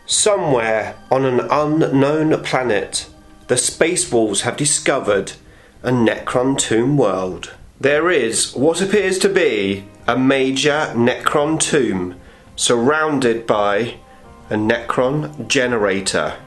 Somewhere on an unknown planet, the Space Wolves have discovered a Necron tomb world. There is what appears to be a major Necron tomb surrounded by a Necron generator.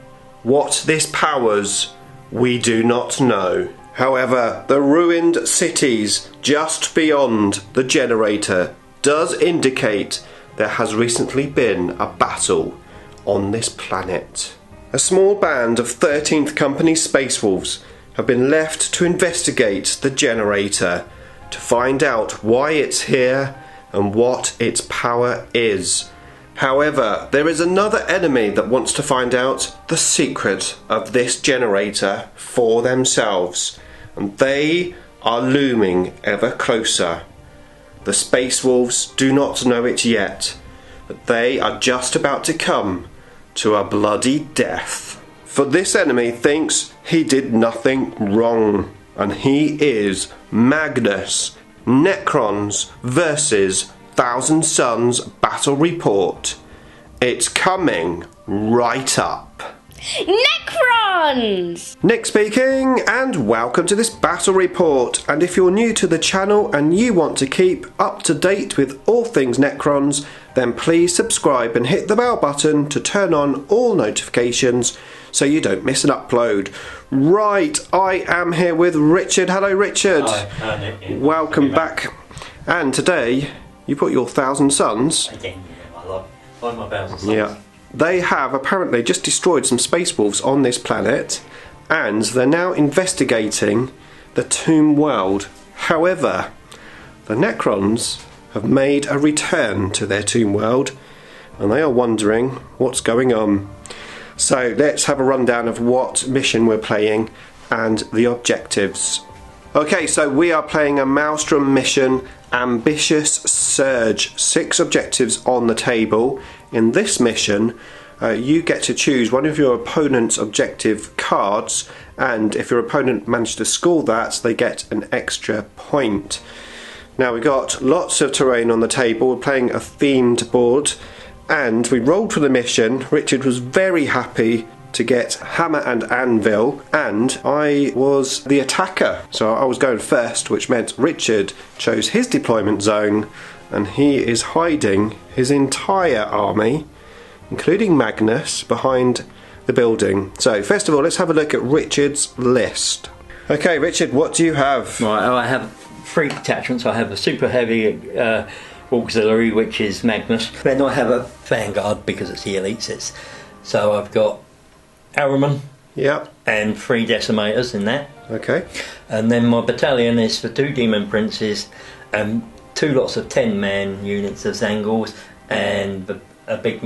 What this powers, we do not know. However, the ruined cities just beyond the generator does indicate there has recently been a battle on this planet. A small band of 13th Company Space Wolves have been left to investigate the generator to find out why it's here and what its power is. However, there is another enemy that wants to find out the secret of this generator for themselves, and they are looming ever closer. The Space Wolves do not know it yet, but they are just about to come to a bloody death. For this enemy thinks he did nothing wrong, and he is Magnus. Necrons versus Thousand Suns Battle Report. It's coming right up. Necrons! Nick speaking, and welcome to this battle report. And if you're new to the channel and you want to keep up to date with all things Necrons, then please subscribe and hit the bell button to turn on all notifications so you don't miss an upload. Right, I am here with Richard. Hello, Richard. Hi, Nick. Welcome back. And today you put your Thousand Suns. Again, I like my Thousand Suns. Yeah. They have apparently just destroyed some Space Wolves on this planet, and they're now investigating the tomb world. However, the Necrons have made a return to their tomb world, and they are wondering what's going on. So let's have a rundown of what mission we're playing and the objectives. Okay, so we are playing a Maelstrom mission, Ambitious Surge. 6 objectives on the table. In this mission, you get to choose one of your opponent's objective cards, and if your opponent managed to score that, they get an extra point. Now, we got lots of terrain on the table. We're playing a themed board, and we rolled for the mission. Richard was very happy to get Hammer and Anvil, and I was the attacker, so I was going first, which meant Richard chose his deployment zone, and he is hiding his entire army, including Magnus, behind the building. So first of all, let's have a look at Richard's list. Okay, Richard, what do you have? Right, I have 3 detachments. I have a super heavy auxiliary, which is Magnus. Then I have a vanguard because it's the elites. So I've got Arrowman, Yep. and 3 decimators in that. Okay. And then my battalion is for 2 demon princes and 2 lots of 10-man units of Zangals and a big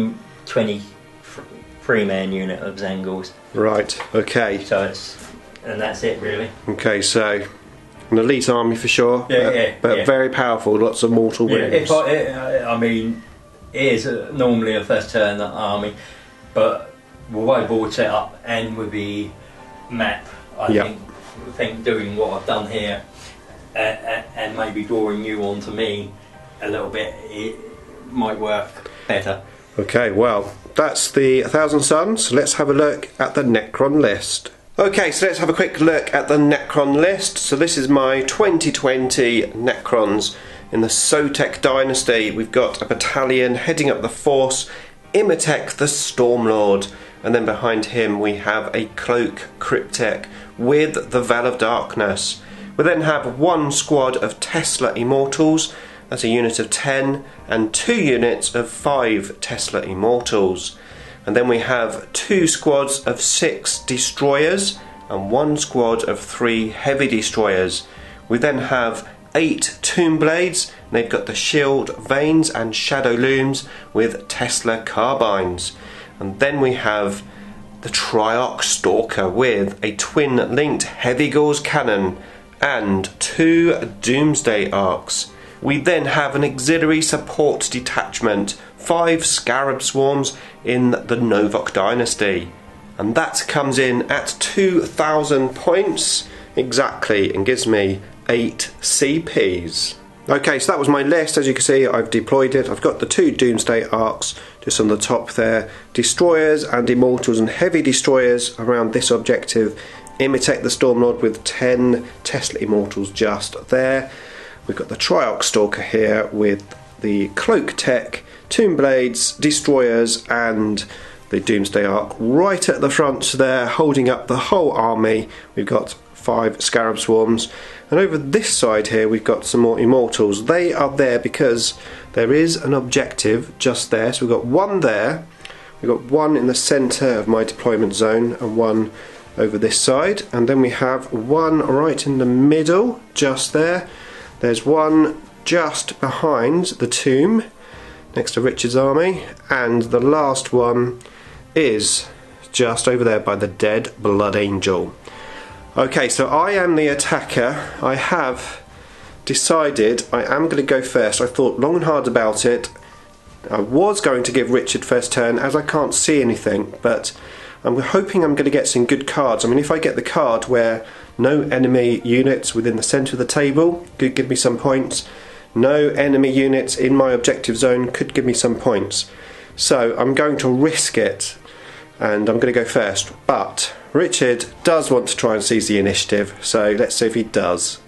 23-man unit of Zangals. Right, okay. So that's it really. Okay, so an elite army for sure, but Yeah. very powerful, lots of mortal wounds. I mean, it is normally a first turn army, but with the way board set up and with the map, I think doing what I've done here and maybe drawing you onto me a little bit, it might work better. Okay, well, that's the 1,000 Suns. Let's have a look at the Necron list. Okay, so let's have a quick look at the Necron list. So this is my 2020 Necrons in the Sotek Dynasty. We've got a battalion heading up the force, Imitek the Stormlord, and then behind him we have a Cloak Cryptek with the Veil of Darkness. We then have 1 squad of Tesla Immortals, that's a unit of 10, and 2 units of 5 Tesla Immortals. And then we have 2 squads of 6 Destroyers and 1 squad of 3 Heavy Destroyers. We then have 8 Tomb Blades, and they've got the Shield Vanes and Shadow Looms with Tesla Carbines. And then we have the Triarch Stalker with a twin-linked Heavy Gauze Cannon and 2 Doomsday Arcs. We then have an auxiliary support detachment, 5 Scarab Swarms in the Novok Dynasty. And that comes in at 2,000 points exactly and gives me 8 CPs. Okay, so that was my list. As you can see, I've deployed it. I've got the 2 Doomsday Arcs just on the top there. Destroyers and Immortals and Heavy Destroyers around this objective. Imitech the Stormlord with 10 Tesla Immortals just there. We've got the Triox Stalker here with the Cloak Tech, Tomb Blades, Destroyers and the Doomsday Ark right at the front there, holding up the whole army. We've got 5 Scarab Swarms, and over this side here we've got some more Immortals. They are there because there is an objective just there, so we've got one there, we've got one in the centre of my deployment zone and one over this side, and then we have one right in the middle just there. There's one just behind the tomb next to Richard's army, and the last one is just over there by the dead Blood Angel. Okay, so I am the attacker. I have decided I am going to go first. I thought long and hard about it. I was going to give Richard first turn as I can't see anything, but I'm hoping I'm going to get some good cards. I mean, if I get the card where no enemy units within the centre of the table could give me some points, no enemy units in my objective zone could give me some points. So I'm going to risk it and I'm going to go first. But Richard does want to try and seize the initiative, so let's see if he does.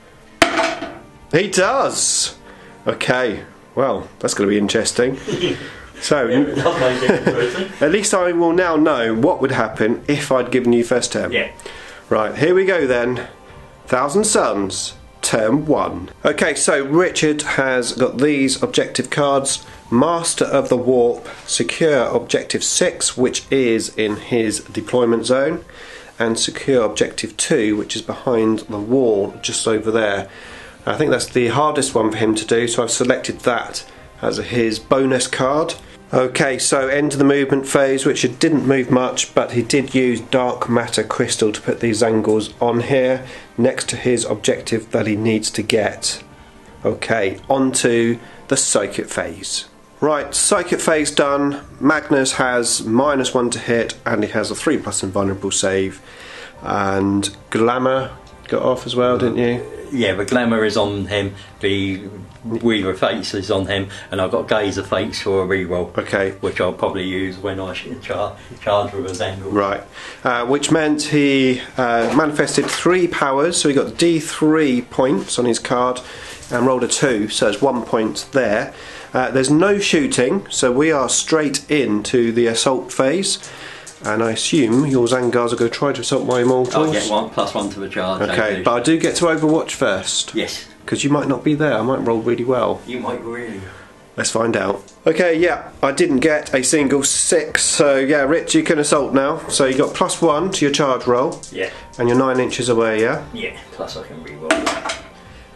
He does! Okay, well, that's going to be interesting. So, at least I will now know what would happen if I'd given you first turn. Yeah. Right, here we go then. Thousand Suns, turn 1. Okay, so Richard has got these objective cards. Master of the Warp, secure objective 6, which is in his deployment zone, and secure objective 2, which is behind the wall just over there. I think that's the hardest one for him to do, so I've selected that as his bonus card. Okay, so into the movement phase. Richard didn't move much, but he did use Dark Matter Crystal to put these angles on here next to his objective that he needs to get. Okay, onto the Psychic phase. Right, Psychic phase done. Magnus has -1 to hit, and he has a 3+ invulnerable save. And Glamour got off as well, didn't you? Yeah, the Glamour is on him, the Weaver of Fates is on him, and I've got Gaze of Fates for a reroll. Okay. Which I'll probably use when I charge with a Zangle. Right, which meant he manifested 3 powers, so he got D3 points on his card and rolled a 2, so there's 1 point there. There's no shooting, so we are straight into the assault phase. And I assume your Zangars are going to try to assault my Immortals. I'll get +1 to the charge. Okay, but I do get to Overwatch first. Yes. Because you might not be there, I might roll really well. You might really. Let's find out. Okay, yeah, I didn't get a single 6, so yeah, Rich, you can assault now. So you got +1 to your charge roll. Yeah. And you're 9 inches away, yeah? Yeah, plus I can reroll.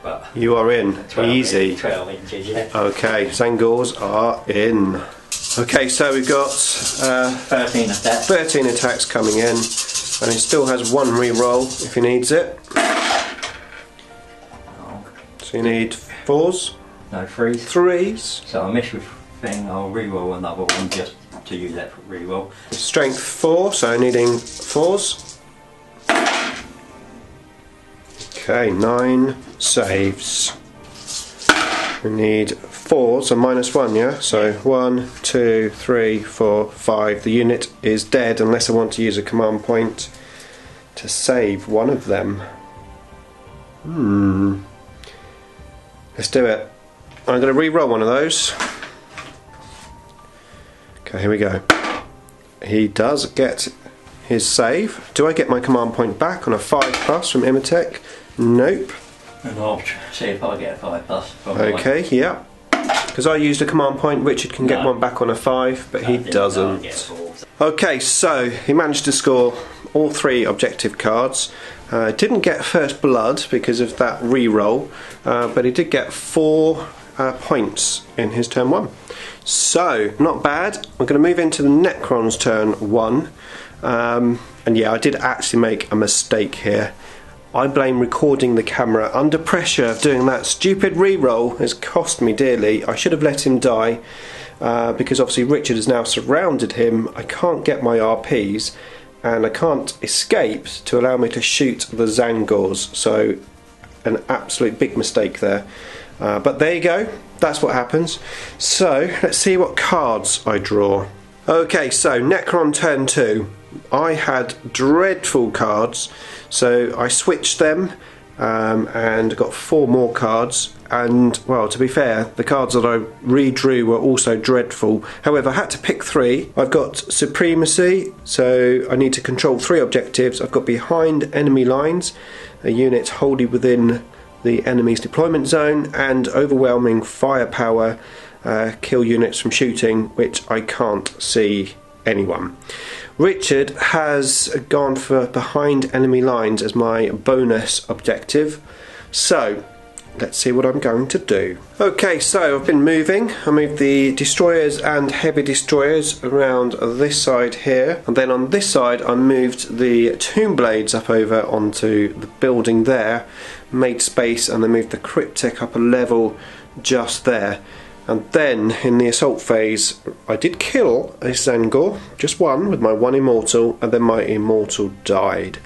But you are in. 12 easy. 12 inches, yeah. Okay, Zangars are in. Okay, so we've got 13 attacks. 13 attacks coming in, and he still has 1 re-roll if he needs it. Oh. So you need 4s? No, 3s. 3s. So I miss with thing, I'll re-roll another one just to use that for re-roll. Strength 4, so needing 4s. Okay, 9 saves. We need 4s, so -1, yeah? So 1, 2, 3, 4, 5. The unit is dead unless I want to use a command point to save one of them. Let's do it. I'm going to re-roll one of those. Okay, here we go. He does get his save. Do I get my command point back on a 5+ from Imitech? Nope. And I'll see if I get a 5+. Okay, yeah. Because I used a command point, Richard can get one back on a 5, but he doesn't. Okay, so he managed to score all 3 objective cards. Didn't get first blood because of that re-roll, but he did get 4 points in his turn 1. So, not bad. We're going to move into the Necrons turn 1. And yeah, I did actually make a mistake here. I blame recording the camera under pressure of doing that stupid re-roll. Has cost me dearly. I should have let him die because obviously Richard has now surrounded him. I can't get my RPs and I can't escape to allow me to shoot the Zangors. So an absolute big mistake there. But there you go, that's what happens. So let's see what cards I draw. Okay, so Necron Turn 2. I had dreadful cards, so I switched them and got 4 more cards. And, well, to be fair, the cards that I redrew were also dreadful. However, I had to pick 3. I've got Supremacy, so I need to control 3 objectives. I've got Behind Enemy Lines, a unit wholly within the enemy's deployment zone, and Overwhelming Firepower, kill units from shooting, which I can't see anyone. Richard has gone for Behind Enemy Lines as my bonus objective. So let's see what I'm going to do. Okay, so I've been moving. I moved the destroyers and heavy destroyers around this side here, and then on this side I moved the tomb blades up over onto the building there, made space, and then moved the cryptic up a level just there. And then in the assault phase I did kill a Zangor, just one, with my 1 immortal, and then my immortal died.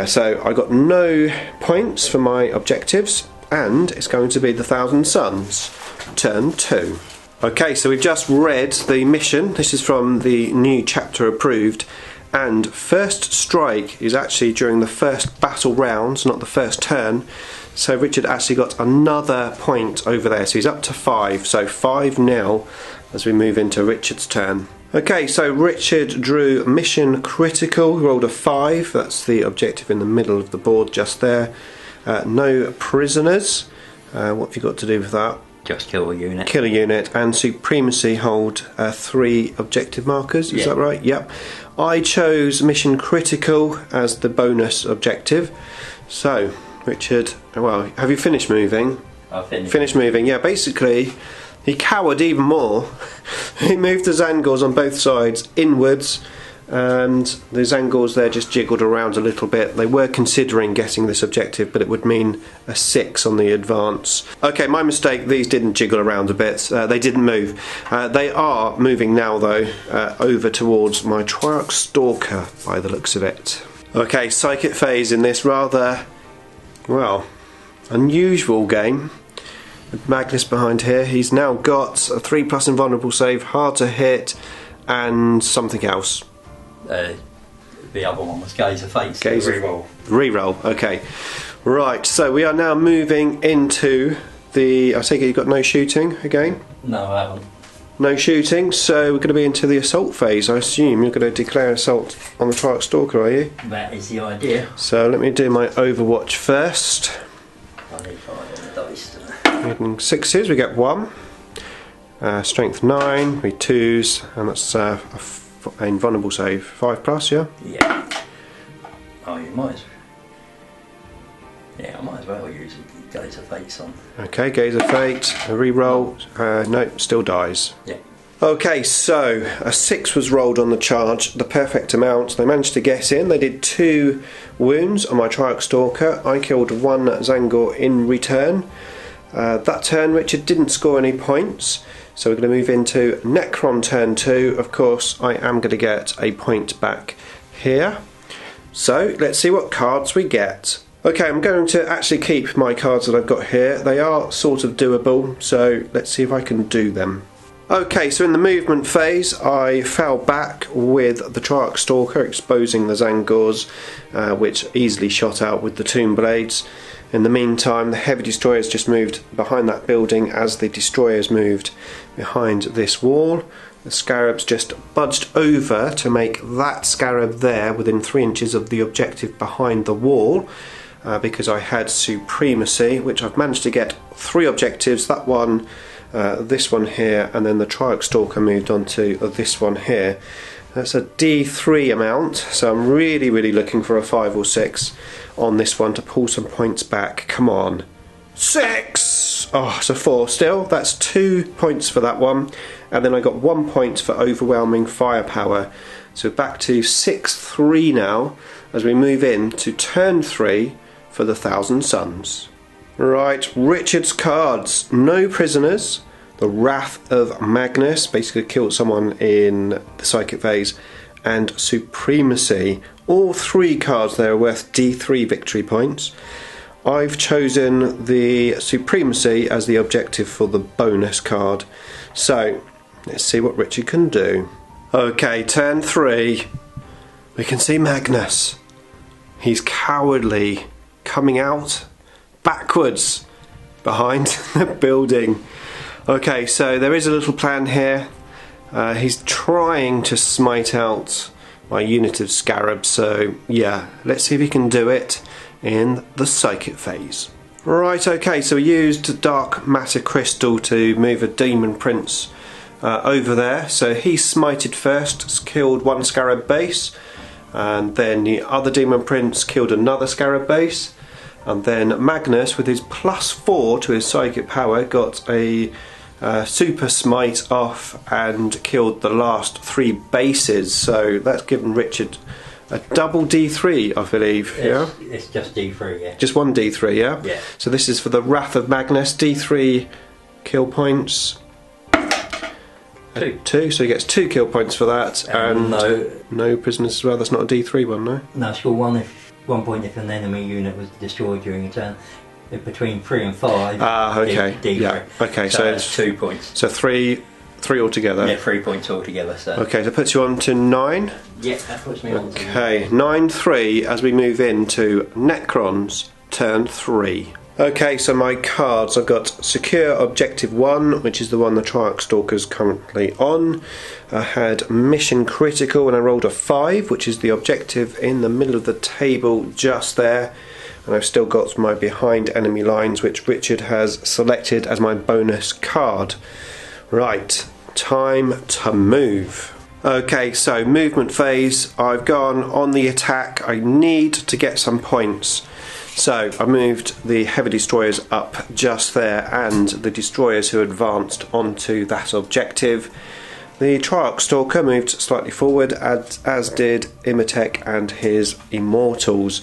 So I got no points for my objectives, and it's going to be the Thousand Suns, turn 2. Okay, so we've just read the mission. This is from the new chapter approved, and first strike is actually during the first battle rounds, not the first turn. So Richard actually got another point over there, so he's up to 5, so 5-0 as we move into Richard's turn. Okay, so Richard drew Mission Critical, rolled a 5, that's the objective in the middle of the board just there. No prisoners, what have you got to do with that? Just kill a unit. Kill a unit, and Supremacy, hold 3 objective markers, is that right? Yep. I chose Mission Critical as the bonus objective. So, Richard, well, have you finished moving? I've finished moving, yeah. Basically, he cowered even more. He moved the Zangors on both sides inwards, and the Zangors there just jiggled around a little bit. They were considering getting this objective, but it would mean a 6 on the advance. Okay, my mistake, these didn't jiggle around a bit. They didn't move. They are moving now, though, over towards my Triarch Stalker, by the looks of it. Okay, Psychic phase in this rather, well, unusual game. With Magnus behind here, he's now got a 3+ invulnerable save, hard to hit, and something else. The other one was Gaze of Fate. Reroll. Reroll, okay. Right, so we are now moving into the... I take it you've got no shooting again? No, I haven't. No shooting, so we're going to be into the assault phase. I assume you're going to declare assault on the Triarch Stalker, are you? That is the idea. So let me do my Overwatch first. I need 5 on the dice. Needing 6s, we get 1. Strength 9, we 2s, and that's a invulnerable save. 5+, yeah? Yeah. Oh, you might as well. Yeah, I might as well use Gaze of Fate on. Okay, Gaze of Fate, a reroll. No, still dies. Yeah. Okay, so a 6 was rolled on the charge, the perfect amount. They managed to get in. They did 2 wounds on my Triarch Stalker. I killed 1 Zangor in return. That turn, Richard didn't score any points. So we're going to move into Necron Turn 2. Of course, I am going to get a point back here. So let's see what cards we get. Okay, I'm going to actually keep my cards that I've got here. They are sort of doable, so let's see if I can do them. Okay, so in the movement phase, I fell back with the Triarch Stalker, exposing the Zangors, which easily shot out with the Tomb Blades. In the meantime, the heavy destroyers just moved behind that building as the destroyers moved behind this wall. The scarabs just budged over to make that scarab there within 3 inches of the objective behind the wall, because I had Supremacy, which I've managed to get 3 objectives. That one, this one here, and then the Triarch Stalker moved on to this one here. That's a D3 amount, so I'm really looking for a 5 or 6 on this one to pull some points back. Come on. 6! Oh, it's a 4 still. That's 2 points for that one. And then I got 1 point for Overwhelming Firepower. So back to 6-3 now as we move in to turn 3 for the Thousand Suns. Right, Richard's cards. No prisoners. The Wrath of Magnus, basically killed someone in the Psychic phase, and Supremacy. All 3 cards there are worth D3 victory points. I've chosen the Supremacy as the objective for the bonus card. So, let's see what Richard can do. Okay, turn 3. We can see Magnus. He's cowardly, coming out backwards behind the building. Okay, so there is a little plan here. He's trying to smite out my unit of scarabs, so yeah, let's see if he can do it in the psychic phase. Right, okay, so we used dark matter crystal to move a demon prince over there. So he smited first, killed one scarab base, and then the other demon prince killed another scarab base, and then Magnus, with his +4 to his psychic power, got a super smite off and killed the last 3 bases. So that's given Richard a double D3, I believe. Yeah, it's just D3. Yeah, just one D3. Yeah. Yeah. So this is for the Wrath of Magnus. D3 kill points. 2. So he gets 2 kill points for that, and no prisoners as well. That's not a D3 one, no. No, score 1 point if an enemy unit was destroyed during a turn. Between 3 and 5. Ah, okay. D3. Yeah. Okay, so it's 2 points. So 3 altogether. Yeah, 3 points altogether. So. Okay, that puts you on to 9. Yeah, that puts me on to 9. Okay, 9-3 as we move into Necrons Turn 3. Okay, so my cards, I've got Secure Objective 1, which is the one the Triarch Stalker's currently on. I had Mission Critical and I rolled a 5, which is the objective in the middle of the table just there. And I've still got my behind enemy lines, which Richard has selected as my bonus card. Right, time to move. Okay, so movement phase, I've gone on the attack. I need to get some points. So I moved the heavy destroyers up just there and the destroyers who advanced onto that objective. The Triarch Stalker moved slightly forward, as did Imatech and his Immortals.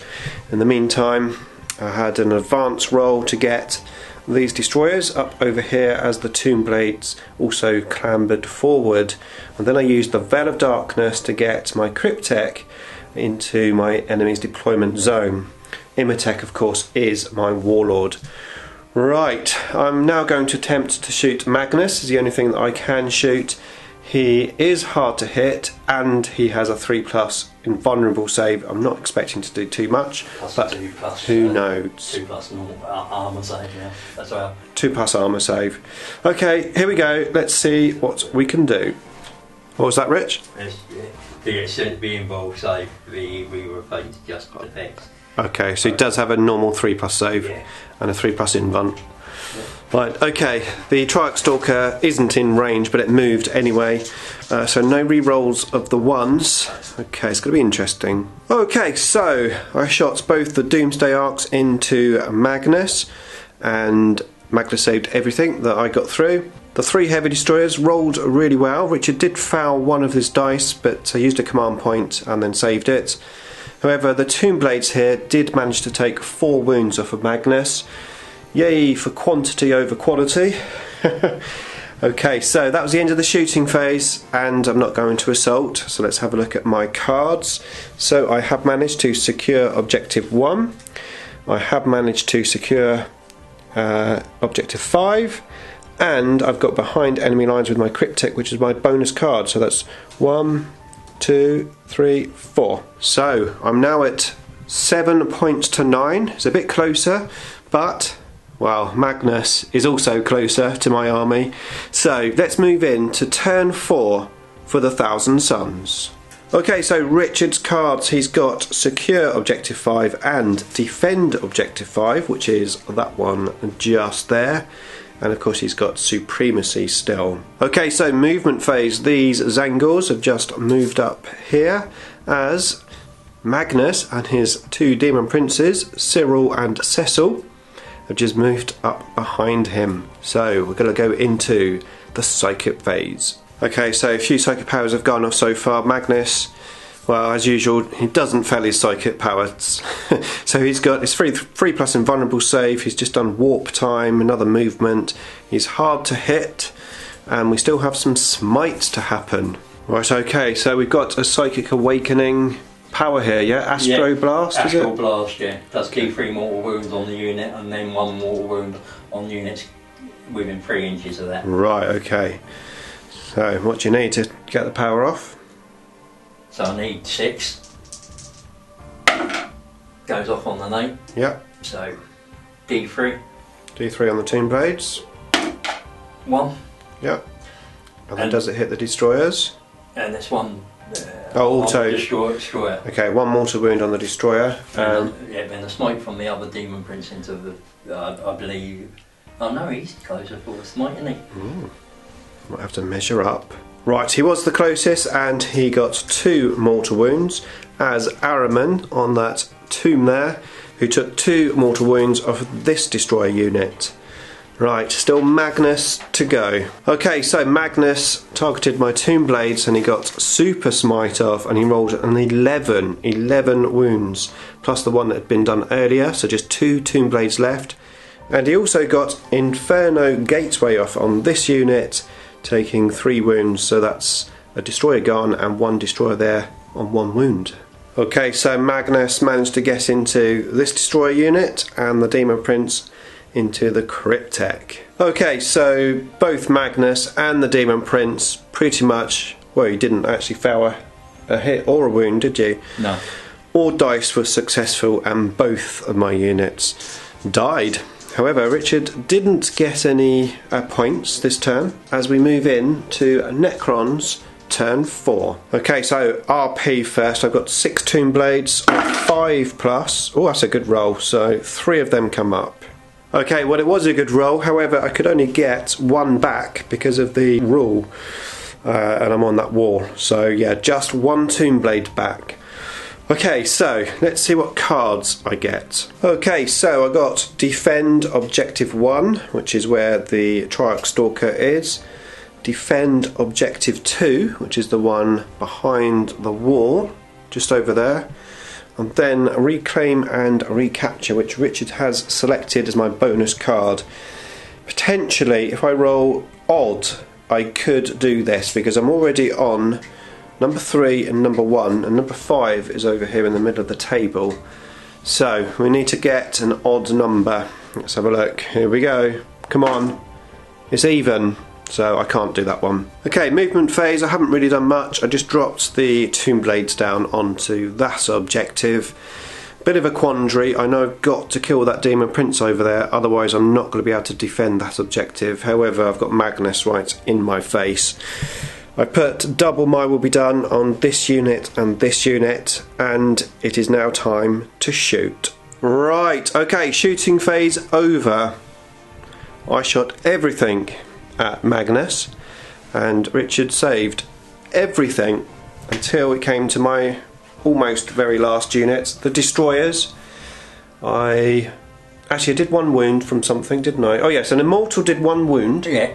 In the meantime, I had an advance roll to get these destroyers up over here as the Tomb Blades also clambered forward. And then I used the Veil of Darkness to get my Cryptek into my enemy's deployment zone. Imatech, of course, is my Warlord. Right, I'm now going to attempt to shoot Magnus. It's the only thing that I can shoot. He is hard to hit and he has a 3+ invulnerable save. I'm not expecting to do too much, but 2+, who knows? 2+ normal armour save, yeah, that's well. 2+ armour save. Okay, here we go. Let's see what we can do. What was that, Rich? It shouldn't be involved save. We replaced just defense. Okay, so he does have a normal 3+ save, yeah, and a 3+ invuln. Right, okay, the Triarch Stalker isn't in range, but it moved anyway, so no re-rolls of the 1s. Okay, it's going to be interesting. Okay, so I shot both the Doomsday Arcs into Magnus, and Magnus saved everything that I got through. The 3 heavy destroyers rolled really well. Richard did foul one of his dice, but I used a command point and then saved it. However, the Tomb Blades here did manage to take 4 wounds off of Magnus. Yay for quantity over quality. Okay, so that was the end of the shooting phase, and I'm not going to assault, so let's have a look at my cards. So I have managed to secure Objective 1. I have managed to secure Objective 5, and I've got behind enemy lines with my Cryptek, which is my bonus card. So that's 1, 2, 3, 4. So I'm now at 7 points to 9. It's a bit closer, but well, Magnus is also closer to my army. So let's move in to turn 4 for the Thousand Suns. Okay, so Richard's cards, he's got Secure Objective 5 and Defend Objective 5, which is that one just there. And of course he's got Supremacy still. Okay, so movement phase, these Zangors have just moved up here as Magnus and his 2 Demon Princes, Cyril and Cecil, have just moved up behind him. So we're going to go into the Psychic phase. Okay, so a few Psychic powers have gone off so far. Magnus, well, as usual, he doesn't fail his Psychic powers. So he's got his 3+ invulnerable save, he's just done Warp Time, another movement. He's hard to hit, and we still have some smites to happen. Right, okay, so we've got a Psychic Awakening power here, yeah? Astro Blast, is it? Astral Blast, yeah. Does D3 mortal wounds on the unit and then 1 mortal wound on units within 3 inches of that. Right, okay. So, what do you need to get the power off? So I need 6. Goes off on the name. Yep. So, D3. D3 on the Tomb Blades. 1. Yep. And then does it hit the destroyers? And this one. Auto. Destroyer. Okay, 1 mortal wound on the destroyer. Yeah, then the smite from the other demon prince into the. I believe. Oh no, he's closer for the smite, isn't he? Might have to measure up. Right, he was the closest, and he got 2 mortal wounds, as Araman on that tomb there, who took 2 mortal wounds off this destroyer unit. Right, still Magnus to go. Okay, so Magnus targeted my Tomb Blades and he got Super Smite off, and he rolled an 11 wounds, plus the one that had been done earlier, so just 2 Tomb Blades left. And he also got Inferno Gateway off on this unit, taking 3 wounds, so that's a destroyer gone and 1 destroyer there on 1 wound. Okay, so Magnus managed to get into this destroyer unit and the Demon Prince into the Cryptek. Okay, so both Magnus and the Demon Prince pretty much, well, you didn't actually fail a hit or a wound, did you? No. All dice were successful and both of my units died. However, Richard didn't get any points this turn as we move in to Necrons Turn 4. Okay, so RP first. I've got 6 Tomb Blades, 5 plus. Oh, that's a good roll. So 3 of them come up. Okay, well, it was a good roll. However, I could only get 1 back because of the rule, and I'm on that wall. So yeah, just 1 Tomb Blade back. Okay, so let's see what cards I get. Okay, so I got Defend Objective 1, which is where the Triarch Stalker is. Defend Objective 2, which is the one behind the wall, just over there. And then Reclaim and Recapture, which Richard has selected as my bonus card. Potentially, if I roll odd, I could do this, because I'm already on number 3 and number 1, and number 5 is over here in the middle of the table. So we need to get an odd number. Let's have a look. Here we go. Come on. It's even, so I can't do that one. Okay, movement phase. I haven't really done much. I just dropped the Tomb Blades down onto that objective. Bit of a quandary. I know I've got to kill that Demon Prince over there, otherwise I'm not going to be able to defend that objective. However, I've got Magnus right in my face. I put double my will be done on this unit and this unit, and it is now time to shoot. Right, okay, shooting phase over. I shot everything at Magnus, and Richard saved everything until it came to my almost very last unit, the destroyers. I did 1 wound from something, didn't I? Oh yes, an Immortal did 1 wound. Yeah.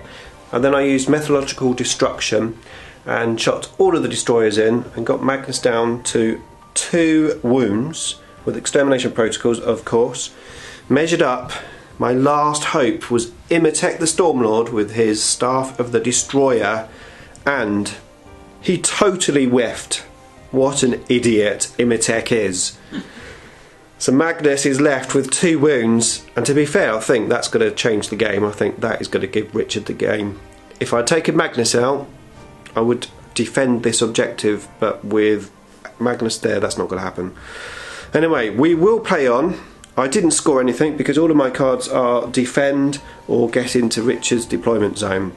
And then I used Methodological Destruction and shot all of the destroyers in and got Magnus down to 2 wounds with Extermination Protocols, of course. Measured up. My last hope was Imitek the Stormlord with his Staff of the Destroyer, and he totally whiffed. What an idiot Imitek is. So Magnus is left with 2 wounds, and to be fair, I think that's going to change the game. I think that is going to give Richard the game. If I'd taken Magnus out, I would defend this objective, but with Magnus there, that's not going to happen. Anyway, we will play on. I didn't score anything because all of my cards are defend or get into Richard's deployment zone.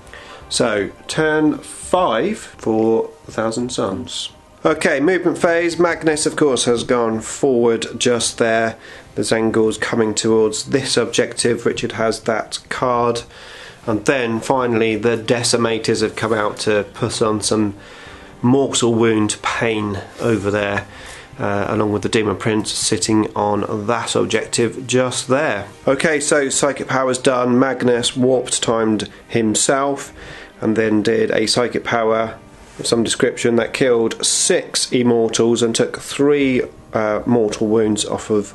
So, turn 5 for 1,000 Suns. Okay, movement phase. Magnus, of course, has gone forward just there. The Zengul's coming towards this objective. Richard has that card. And then, finally, the Decimators have come out to put on some mortal wound pain over there. Along with the Demon Prince sitting on that objective just there. Okay, so Psychic Power's done. Magnus warped timed himself and then did a Psychic Power of some description that killed 6 Immortals and took 3 mortal wounds off of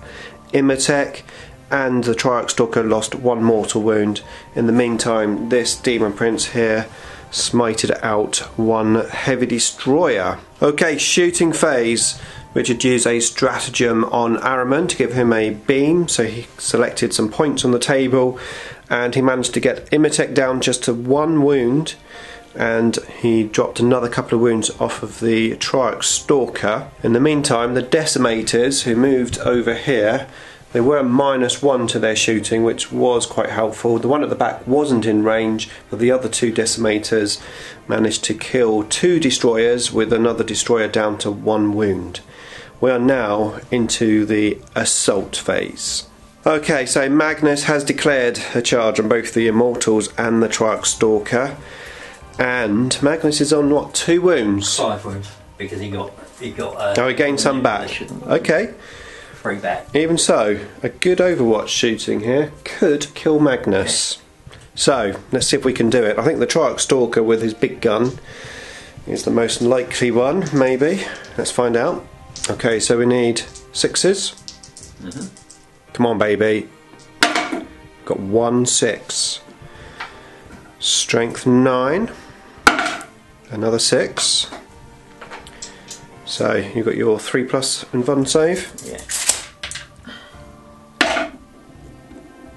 Imitek, and the Triarch Stalker lost 1 mortal wound. In the meantime, this Demon Prince here smited out 1 heavy destroyer. Okay, shooting phase. Richard used a stratagem on Araman to give him a beam, so he selected some points on the table and he managed to get Imatech down just to 1 wound, and he dropped another couple of wounds off of the Triarch Stalker. In the meantime, the Decimators, who moved over here, they were -1 to their shooting, which was quite helpful. The one at the back wasn't in range, but the other 2 Decimators managed to kill 2 destroyers with another destroyer down to 1 wound. We are now into the assault phase. Okay, so Magnus has declared a charge on both the Immortals and the Triarch Stalker, and Magnus is on what, 2 wounds? 5 wounds, because he got. Oh, he gained some back. Okay. 3 back. Even so, a good Overwatch shooting here could kill Magnus. So, let's see if we can do it. I think the Triarch Stalker with his big gun is the most likely one, maybe. Let's find out. Okay, so we need 6s. Come on, baby. Got 1 6. Strength 9. Another 6. So you've got your 3+ invuln save. Yeah.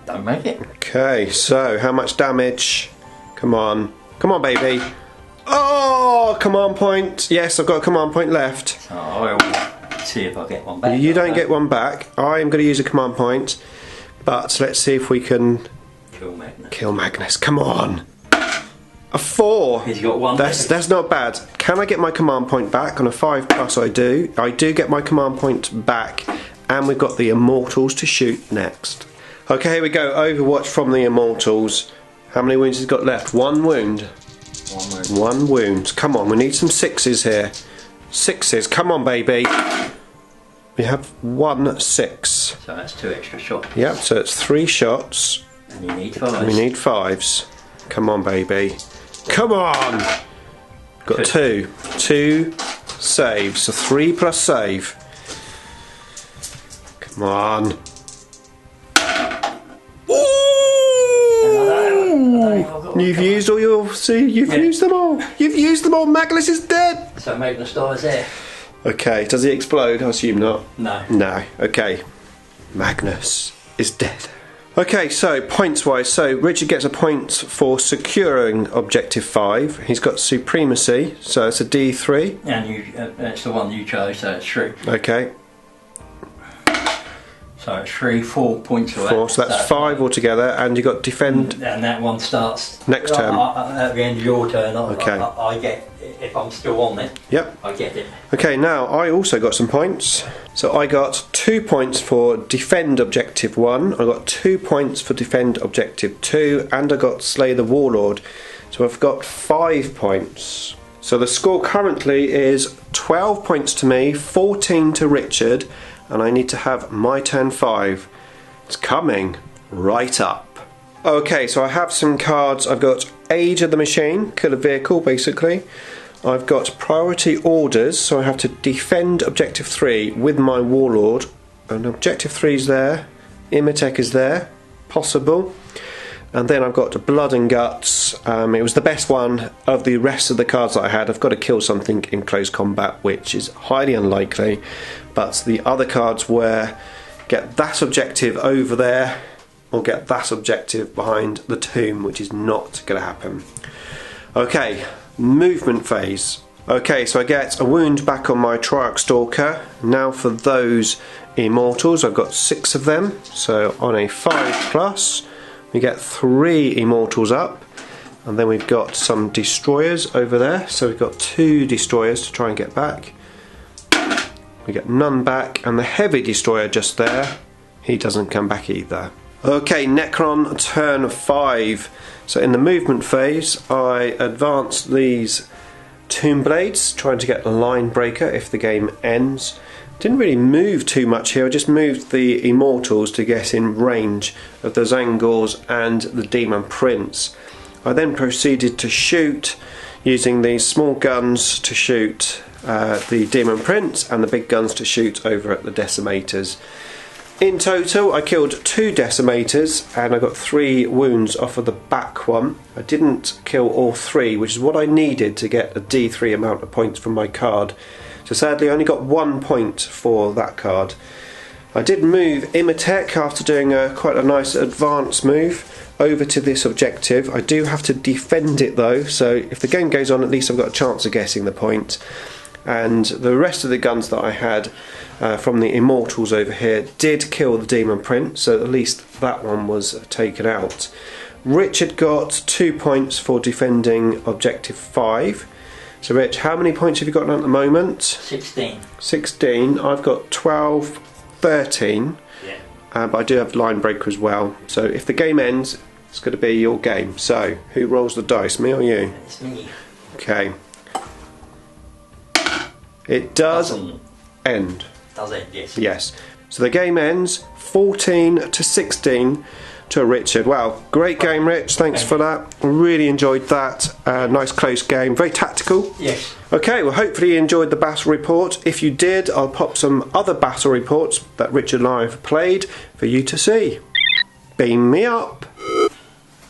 Don't make it. Okay, so how much damage? Come on. Come on, baby. Oh, command point. Yes, I've got a command point left. Oh, I'll see if I get one back. You don't get one back. I am going to use a command point, but let's see if we can kill Magnus. Come on. A 4. He's got 1. That's not bad. Can I get my command point back? On a 5+, I do. I do get my command point back, and we've got the Immortals to shoot next. Okay, here we go. Overwatch from the Immortals. How many wounds has he got left? 1 wound. 1 wound. 1 wound. Come on, we need some 6s here. 6s. Come on, baby. We have 1 6. So that's 2 extra shots. Yep, so it's 3 shots. And you need 5s. We need 5s. Come on, baby. Come on! Got 2. 2 saves. So 3+ save. Come on. Ooh! You've used all your... See, you've used them all. You've used them all. Magnus is dead. So Magnus dies there. Okay, does he explode? I assume not. No. No. Okay. Magnus is dead. Okay, so points wise, so Richard gets a point for securing objective 5. He's got supremacy, so it's a D3. And you, that's the one you chose, so it's 3. Okay. So it's 3, 4 points away. 4, so that's 5 altogether, and you got defend. And that one starts next turn. At the end of your turn. Okay. I get, if I'm still on it. Yep. I get it. Okay, now I also got some points. So I got 2 points for defend objective 1. I got 2 points for defend objective 2, and I got slay the warlord. So I've got 5 points. So the score currently is 12 points to me, 14 to Richard, and I need to have my turn 5. It's coming right up. Okay, so I have some cards. I've got Age of the Machine, kill a vehicle basically. I've got priority orders, so I have to defend objective 3 with my warlord. And objective 3 is there, Imatech is there, possible. And then I've got Blood and Guts. It was the best one of the rest of the cards that I had. I've got to kill something in close combat, which is highly unlikely. But the other cards were get that objective over there, or get that objective behind the tomb, which is not going to happen. Okay, movement phase. Okay, so I get a wound back on my Triarch Stalker. Now for those Immortals, I've got 6 of them. So on a 5+, we get 3 Immortals up. And then we've got some Destroyers over there. So we've got 2 Destroyers to try and get back. We get none back, and the Heavy Destroyer just there, he doesn't come back either. Okay, Necron turn 5. So in the movement phase, I advanced these Tomb Blades, trying to get a line breaker if the game ends. Didn't really move too much here, I just moved the Immortals to get in range of the Zangors and the Demon Prince. I then proceeded to shoot using these small guns to shoot the Demon Prince and the big guns to shoot over at the Decimators. In total I killed 2 Decimators and I got 3 wounds off of the back one. I didn't kill all 3, which is what I needed to get a D3 amount of points from my card. So sadly I only got 1 point for that card. I did move Imatech after doing quite a nice advanced move over to this objective. I do have to defend it though, so if the game goes on at least I've got a chance of getting the point. And the rest of the guns that I had from the Immortals over here did kill the Demon Prince, so at least that one was taken out. Richard got 2 points for defending objective 5. So Rich, how many points have you got at the moment? 16. 16. I've got 12, 13. Yeah. But I do have line breaker as well. So if the game ends, it's going to be your game. So who rolls the dice, me or you? It's me. Okay. It does end. Does it? Yes. Yes. So the game ends 14 to 16 to Richard. Wow, great game, Rich. Thanks for that. Really enjoyed that. Nice close game. Very tactical. Yes. Okay, well hopefully you enjoyed the battle report. If you did, I'll pop some other battle reports that Richard and I have played for you to see. Beam me up.